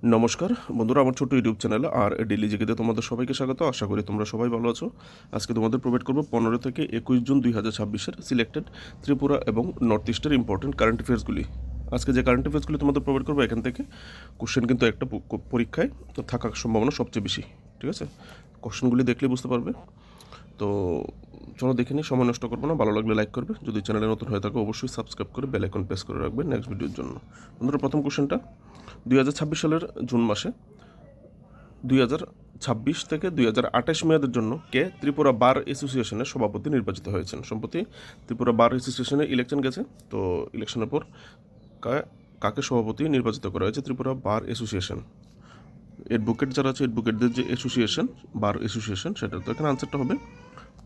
নমস্কার বন্ধুরা, আমার ছোট্ট ইউটিউব চ্যানেল আর ডেইলি জিকেতে তোমাদের সবাইকে স্বাগত। আশা করি তোমরা সবাই ভালো আছো। আজকে তোমাদের প্রোভাইড করবো 15 থেকে 21 জুন 2026-এর সিলেক্টেড ত্রিপুরা এবং নর্থ ইস্টের ইম্পর্টেন্ট কারেন্ট অ্যাফেয়ার্সগুলি। আজকে যে কারেন্ট অ্যাফেয়ার্সগুলি তোমাদের প্রোভাইড করবো, এখান থেকে কোশ্চেন কিন্তু একটা পরীক্ষায় থাকার সম্ভাবনা সবচেয়ে বেশি। ঠিক আছে, কোশ্চেনগুলি দেখলে বুঝতে পারবে। তো চলো দেখে নিই, সময় নষ্ট করবো না। ভালো লাগলে লাইক করবে, যদি চ্যানেলে নতুন হয়ে থাকে অবশ্যই সাবস্ক্রাইব করে বেল আইকন প্রেস করে রাখবে নেক্সট ভিডিওর জন্য। বন্ধুরা, প্রথম কোশ্চেনটা 2026 সালের জুন মাসে 2026 থেকে 2028 মেয়াদের জন্য কে ত্রিপুরা বার অ্যাসোসিয়েশনের সভাপতি নির্বাচিত হয়েছেন? সম্প্রতি ত্রিপুরা বার অ্যাসোসিয়েশনে ইলেকশন গেছে, তো ইলেকশনের পর কাকে সভাপতি নির্বাচিত করা হয়েছে ত্রিপুরা বার অ্যাসোসিয়েশন? অ্যাডভোকেট যারা আছে, অ্যাডভোকেটদের যে অ্যাসোসিয়েশন, বার অ্যাসোসিয়েশন, সেটা। তো এখানে আনসারটা হবে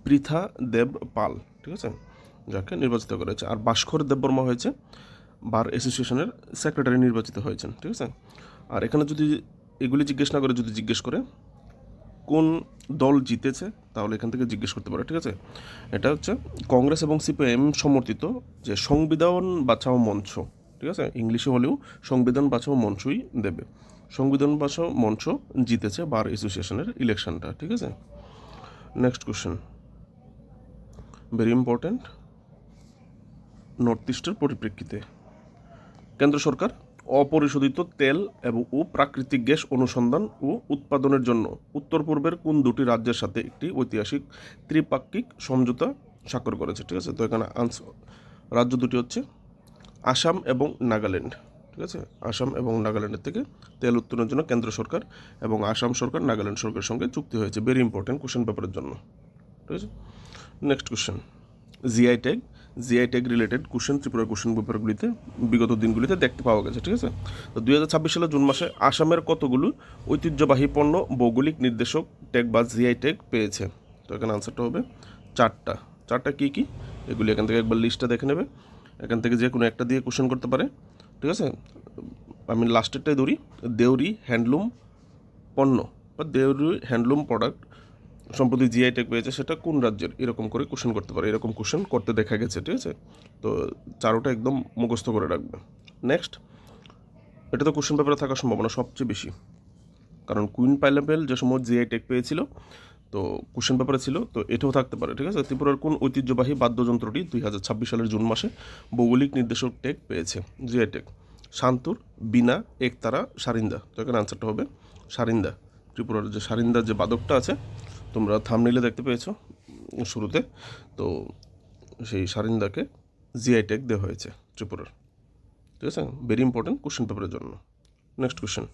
পৃথা দেব পাল। ঠিক আছে, যাকে নির্বাচিত করা হয়েছে। আর ভাস্কর দেববর্মা হয়েছে বার অ্যাসোসিয়েশনের সেক্রেটারি নির্বাচিত হয়েছেন। ঠিক আছে, আর এখানে যদি এগুলি জিজ্ঞেস না করে, যদি জিজ্ঞেস করে কোন দল জিতেছে, তাহলে এখান থেকে জিজ্ঞেস করতে পারে। ঠিক আছে, এটা হচ্ছে কংগ্রেস এবং সিপিআইএম সমর্থিত যে সংবিধান বাঁচাও মঞ্চ। ঠিক আছে, ইংলিশে হলেও সংবিধান বাঁচাও মঞ্চই দেবে। সংবিধান বাঁচাও মঞ্চ জিতেছে বার অ্যাসোসিয়েশনের ইলেকশনটা। ঠিক আছে, next question, very important. North ইস্টের পরিপ্রেক্ষিতে কেন্দ্র সরকার অপরিশোধিত তেল ও প্রাকৃতিক গ্যাস অনুসন্ধান ও উৎপাদনের জন্য উত্তর পূর্বের কোন দুটি রাজ্যের সাথে একটি ঐতিহাসিক ত্রিপাক্ষিক সমঝোতা স্বাক্ষর করেছে? ঠিক আছে, তো এখানে রাজ্য দুটি হচ্ছে আসাম এবং নাগাল্যান্ড। ঠিক আছে, আসাম এবং নাগাল্যান্ডের থেকে তেল উত্তোলনের জন্য কেন্দ্র সরকার এবং আসাম সরকার নাগাল্যান্ড সরকারের সঙ্গে চুক্তি হয়েছে। ভেরি ইম্পর্টেন্ট কোশ্চেন পেপারের জন্য। ঠিক আছে, next question, GI tag. GI tag related question ত্রিপুরার কোশ্চেন পেপারগুলিতে বিগত দিনগুলিতে দেখতে পাওয়া গেছে। ঠিক আছে, তো 2026 সালের জুন মাসে আসামের কতগুলো ঐতিহ্যবাহী পণ্য ভৌগোলিক নির্দেশক ট্যাগ বা জিআই ট্যাগ পেয়েছে? তো এখানে আনসারটা হবে 4টা। 4টা কী কী, এগুলি এখান থেকে একবার লিস্টটা দেখে নেবে। এখান থেকে যে কোনো একটা দিয়ে কোশ্চেন করতে পারে। ঠিক আছে, আমি লাস্টেরটাই ধরি, দেউরি হ্যান্ডলুম পণ্য বা দেউরি হ্যান্ডলুম প্রোডাক্ট সম্প্রতি জিআই ট্যাগ পেয়েছে, সেটা কোন রাজ্যের, এরকম করে কোশ্চেন করতে পারে। এরকম কোশ্চেন করতে দেখা গেছে। ঠিক আছে, তো চারোটা একদম মুখস্থ করে রাখবে। নেক্সট, এটা তো কোশ্চেন পেপারে থাকার সম্ভাবনা সবচেয়ে বেশি, কারণ কুইন পাইনাপেল যে সময় জিআই ট্যাগ পেয়েছিল, তো কোশ্চেন পেপারে ছিল, তো এটাও থাকতে পারে। ঠিক আছে, ত্রিপুরার কোন ঐতিহ্যবাহী বাদ্যযন্ত্রটি 2026 সালের জুন মাসে ভৌগোলিক নির্দেশক ট্যাগ পেয়েছে, জিআই ট্যাগ? শান্তুর, বীণা, একতারা, সারিন্দা। তো এখানে আনসারটা হবে সারিন্দা। ত্রিপুরার যে সারিন্দা যে বাদকটা আছে, তোমরা থাম্বনেইলে দেখতে পেয়েছো শুরুতে, তো সেই সারিন্দাকে জিআই ট্যাগ দেওয়া হয়েছে ত্রিপুরার। ঠিক আছে, ভেরি ইম্পর্টেন্ট কোশ্চেন পেপারের জন্য। নেক্সট কোশ্চেন,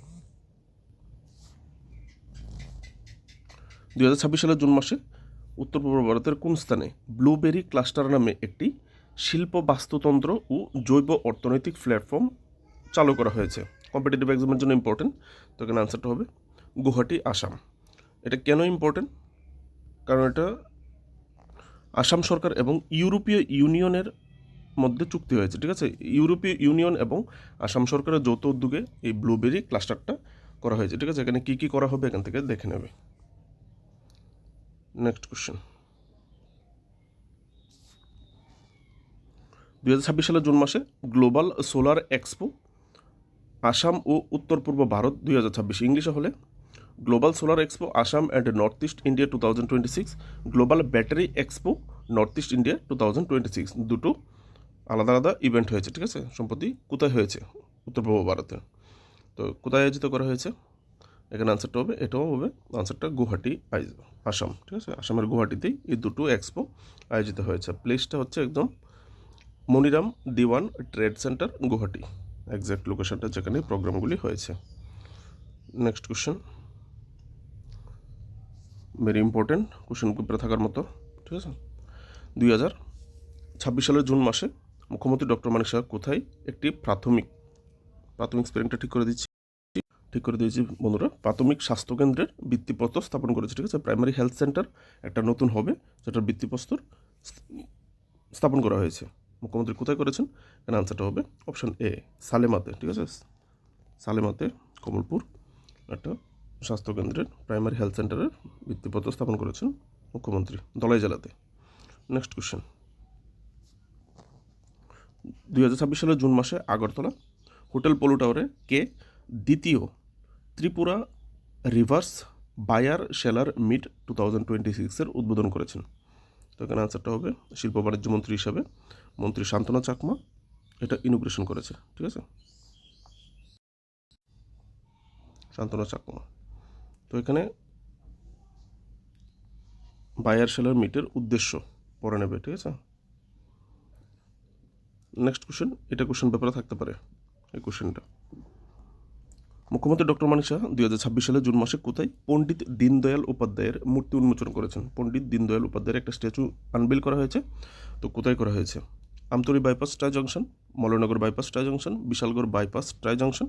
2026 সালের জুন মাসে উত্তর পূর্ব ভারতের কোন স্থানে ব্লুবেরি ক্লাস্টার নামে একটি শিল্প বাস্তুতন্ত্র ও জৈব অর্থনৈতিক প্ল্যাটফর্ম চালু করা হয়েছে? কম্পিটিটিভ এক্সামের জন্য ইম্পর্টেন্ট। তো এখানে আনসারটা হবে গুয়াহাটি, আসাম। এটা কেন ইম্পর্টেন্ট? কারণ এটা আসাম সরকার এবং ইউরোপীয় ইউনিয়নের মধ্যে চুক্তি হয়েছে। ঠিক আছে, ইউরোপীয় ইউনিয়ন এবং আসাম সরকারের যৌথ উদ্যোগে এই ব্লুবেরি ক্লাস্টারটা করা হয়েছে। ঠিক আছে, এখানে কী কী করা হবে এখান থেকে দেখে নেবে। নেক্সট কোশ্চেন, 2026 সালের জুন মাসে গ্লোবাল সোলার এক্সপো আসাম ও উত্তর পূর্ব ভারত 2026, ইংলিশে হলে global solar expo Assam and north east India 2026, global battery expo north east India 2026, দুটো আলাদা আলাদা ইভেন্ট হয়েছে। ঠিক আছে, সম্প্রতি কোথায় হয়েছে? উত্তর পূর্ব ভারতে। তো কোথায় আয়োজিত করা হয়েছে? এখানে আনসারটা হবে, এটাও হবে আনসারটা গুয়াহাটি, আসাম। ঠিক আছে, আসামের গুয়াহাটিতেই এই দুটো এক্সপো আয়োজিত হয়েছে। প্লেসটা হচ্ছে একদম মনিরাম দিওয়ান ট্রেড সেন্টার, গুয়াহাটি, একজ্যাক্ট লোকেশনটা যেখানে প্রোগ্রামগুলি হয়েছে। Next question, very important question পেপারে থাকার মতো। ঠিক আছে, 2026 সালের জুন মাসে মুখ্যমন্ত্রী ডক্টর মানিক সাহা কোথায় একটি প্রাথমিক স্পেলিংটা ঠিক করে দিয়েছি বন্ধুরা, প্রাথমিক স্বাস্থ্যকেন্দ্রের ভিত্তিপ্রস্তর স্থাপন করেছে? ঠিক আছে, প্রাইমারি হেলথ সেন্টার একটা নতুন হবে, যেটার ভিত্তিপ্রস্তর স্থাপন করা হয়েছে। মুখ্যমন্ত্রী কোথায় করেছেন? এখানে আনসারটা হবে অপশন এ, সালেমাতে। ঠিক আছে, সালেমাতে, কমলপুর একটা স্বাস্থ্যকেন্দ্রের প্রাইমারি হেলথ সেন্টারের ভিত্তিপ্রস্তর স্থাপন করেছেন মুখ্যমন্ত্রী, ধলাই জেলাতে। নেক্সট কোশ্চেন, 2026 সালের জুন মাসে আগরতলা হোটেল পোলো টাওয়ারে কে দ্বিতীয় Tripura reverse buyer seller meet 2026 উদ্বোধন করেছেন? তো এখানে আনসারটা হবে শিল্প বাণিজ্য মন্ত্রী হিসাবে মন্ত্রী শান্তনা চাকমা এটা ইনোগ্রেশন করেছে। ঠিক আছে, শান্তনা চাকমা। তো এখানে বায়ার সেলার মিটের উদ্দেশ্য পড়ে নেবে। ঠিক আছে, নেক্সট কোশ্চেন, এটা কোশ্চেন পেপারে থাকতে পারে এই কোশ্চেনটা। মুখ্যমন্ত্রী ডক্টর মানিক সাহা 2026 সালে জুন মাসে কোথায় পণ্ডিত দীনদয়াল উপাধ্যায়ের মূর্তি উন্মোচন করেছেন? পণ্ডিত দীনদয়াল উপাধ্যায়ের একটা স্ট্যাচু আনবিল করা হয়েছে। তো কোথায় করা হয়েছে? Amtali bypass try junction, Malaynagar bypass try junction, Bishalgarh bypass try junction,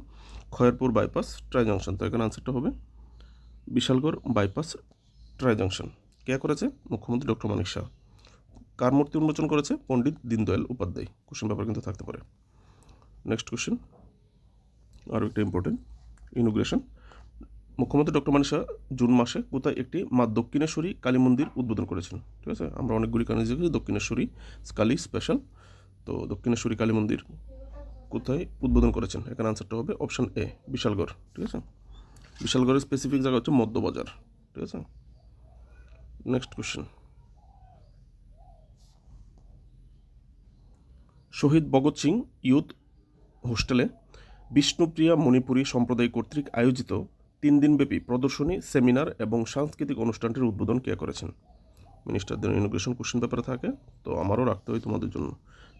Khayerpur bypass try junction. তো এখানে আনসারটা হবে বিশালগড় বাইপাস ট্রাই জংশন। কে করেছে? মুখ্যমন্ত্রী ডক্টর মানিক সাহা। কার মূর্তি উন্মোচন করেছে? পণ্ডিত দীনদয়াল উপাধ্যায়। কোশ্চেন পেপার কিন্তু থাকতে পারে। নেক্সট কোশ্চেন আরও একটা ইম্পর্টেন্ট, ইনোগ্রেশন। মুখ্যমন্ত্রী ডক্টর মানিক সাহা জুন মাসে কোথায় একটি মা দক্ষিণেশ্বরী কালী মন্দির উদ্বোধন করেছেন? ঠিক আছে, আমরা অনেকগুলি কারণে দেখেছি দক্ষিণেশ্বরী কালী স্পেশাল। তো দক্ষিণেশ্বরী কালী মন্দির কোথায় উদ্বোধন করেছেন? এখানে আনসারটা হবে অপশান এ, বিশালগড়। ঠিক আছে, বিশালগড়ের স্পেসিফিক জায়গা হচ্ছে মধ্যবাজার। ঠিক আছে, নেক্সট কোশ্চেন, শহীদ ভগৎ সিং ইউথ হোস্টেলে বিষ্ণুপ্রিয়া মণিপুরী সম্প্রদায় কর্তৃক আয়োজিত 3 দিনব্যাপী প্রদর্শনী, সেমিনার এবং সাংস্কৃতিক অনুষ্ঠানটির উদ্বোধন কে করেছেন? মিনিস্টারদের ইনোগ্রেশন কোশ্চেন পেপারে থাকে, তো আমারও রাখতে হয় তোমাদের জন্য।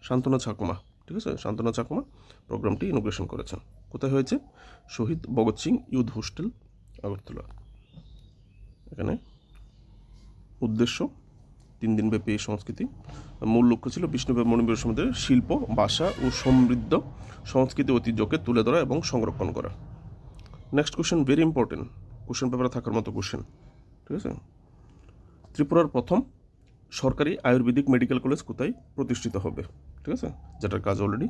শান্তনা চাকমা। ঠিক আছে, শান্তনা চাকমা প্রোগ্রামটি ইনোগ্রেশন করেছেন। কোথায় হয়েছে? শহীদ ভগৎ সিং ইউথ হোস্টেল, আগরতলা। এখানে উদ্দেশ্য 3 দিনব্যাপী এই সংস্কৃতি, মূল লক্ষ্য ছিল বিষ্ণুপ্রিয়া মণিপুরী সম্প্রদায়ের শিল্প, ভাষা ও সমৃদ্ধ সংস্কৃতি ঐতিহ্যকে তুলে ধরা এবং সংরক্ষণ করা। Next question very important, question পেপারে থাকার মতো কোশ্চেন। ঠিক আছে, ত্রিপুরার প্রথম সরকারি আয়ুর্বেদিক মেডিকেল কলেজ কোথায় প্রতিষ্ঠিত হবে? ঠিক আছে, যেটার কাজ অলরেডি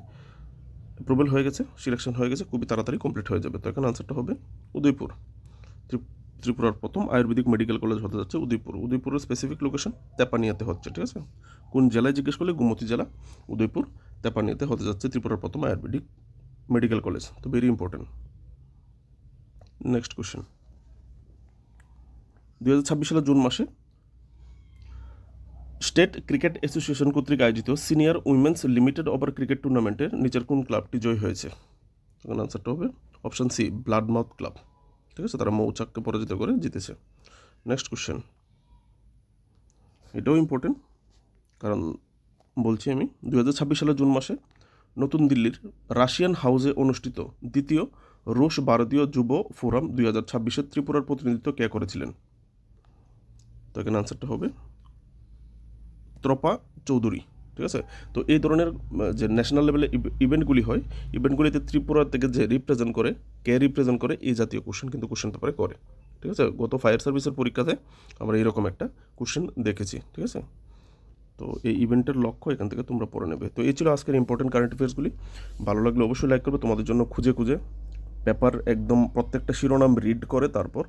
অ্যাপ্রুভাল হয়ে গেছে, সিলেকশন হয়ে গেছে, খুবই তাড়াতাড়ি কমপ্লিট হয়ে যাবে। তো এখানে আনসারটা হবে উদয়পুর। ত্রিপুরার প্রথম আয়ুর্বেদিক মেডিকেল কলেজ হতে যাচ্ছে উদয়পুর। উদয়পুরের স্পেসিফিক লোকেশন তেপানিয়াতে হচ্ছে। ঠিক আছে, কোন জেলায় জিজ্ঞেস করলে গোমতী জেলা, উদয়পুর, তেপানিয়াতে হতে যাচ্ছে ত্রিপুরার প্রথম আয়ুর্বেদিক মেডিকেল কলেজ। তো ভেরি ইম্পর্টেন্ট। নেক্সট কোশ্চেন, 2026 সালের জুন মাসে স্টেট ক্রিকেট অ্যাসোসিয়েশন কর্তৃক আয়োজিত senior women's limited over cricket টুর্নামেন্টের নিচের কোন ক্লাবটি জয় হয়েছে? তখন আনসারটা হবে অপশান সি, ব্লাডমাউথ ক্লাব। ঠিক আছে, তারা মৌচাককে পরাজিত করে জিতেছে। নেক্সট কোশ্চেন, এটাও ইম্পর্টেন্ট, কারণ বলছি আমি 2026 সালের জুন মাসে নতুন দিল্লির রাশিয়ান হাউসে অনুষ্ঠিত দ্বিতীয় রুশ ভারতীয় যুব ফোরাম 2026 ত্রিপুরার প্রতিনিধিত্ব কে করেছিলেন? তো এখানে আনসারটা হবে ত্রপা চৌধুরী। ঠিক আছে, তো এই ধরনের যে ন্যাশনাল লেভেলে ইভেন্টগুলি হয়, ইভেন্টগুলিতে ত্রিপুরা থেকে যে রিপ্রেজেন্ট করে, কে রিপ্রেজেন্ট করে, এই জাতীয় কোশ্চেন কিন্তু কোশ্চেন পেপারে করে। ঠিক আছে, গত ফায়ার সার্ভিসের পরীক্ষাতে আমরা এইরকম একটা কোশ্চেন দেখেছি। ঠিক আছে, তো এই ইভেন্টের লক্ষ্য এখান থেকে তোমরা পড়ে নেবে। তো এই ছিল আজকের ইম্পর্টেন্ট কারেন্ট অ্যাফেয়ার্সগুলি। ভালো লাগলে অবশ্যই লাইক করবে। তোমাদের জন্য খুঁজে খুঁজে পেপার একদম প্রত্যেকটা শিরোনাম রিড করে তারপর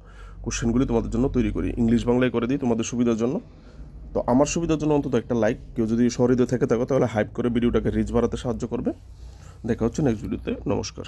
কোশ্চেনগুলি তোমাদের জন্য তৈরি করি, ইংলিশ বাংলায় করে দিই তোমাদের সুবিধার জন্য। তো আমার সুবিধার জন্য অন্তত একটা লাইক, কেউ যদি সহৃদয় থেকে থাকো তাহলে হাইপ করে ভিডিওটাকে রিচ বাড়াতে সাহায্য করবে। দেখা হচ্ছে নেক্সট ভিডিওতে। নমস্কার।